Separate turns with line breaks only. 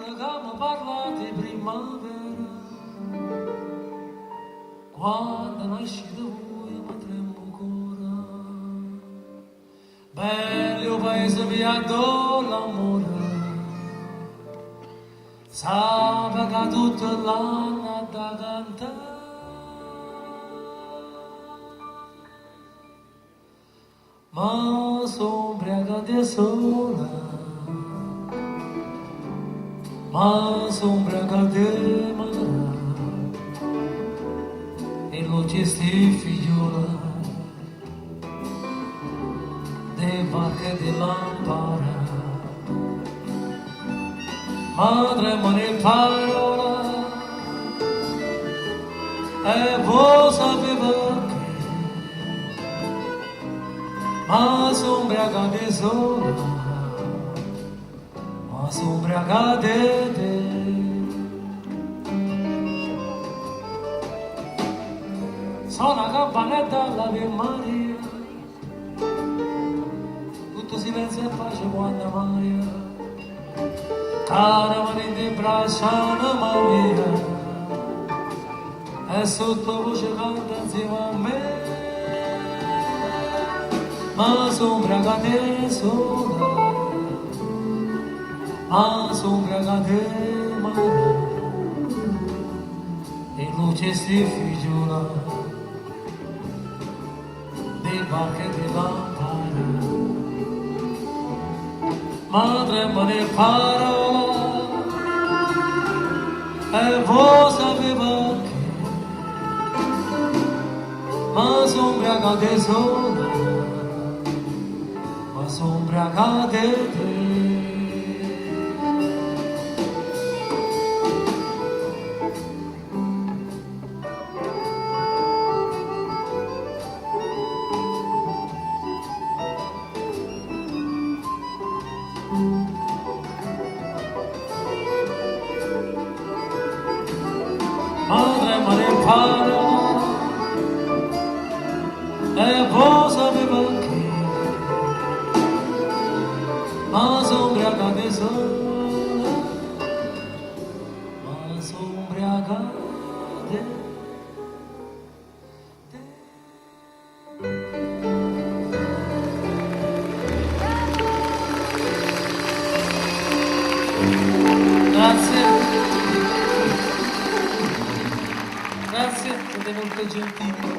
avevamo parlato di primavera, quando nascite voi mi tremo ancora. Bello paese mio l'amore, sape che tutto l'anno da cantare. Ma sono ubriacata sola, ma sono ubriacata mara, e non c'è sti figliola, dei barche di lampara. Madre me ne parola, e voi sapete che ma sono ubriacata sola, ma sono ubriacata te. Sono una campanetta all'Ave Maria, tutto silenzio e pace quando Maria, cara mani di braccia anima mia, e sottovoce canta insieme a me. Ma sono ubriacata sola, ma sono ubriacata mara, e non c'è sti figliola, dei barche di lampara. Madre me ne parola, e voi sapete che, ma sono ubriacata sola, sono ubriacata te. Madre me ne parola, e voi sapete che, ma sono ubriacata sola, ma sono ubriacata te. Grazie, grazie, siete molto gentili.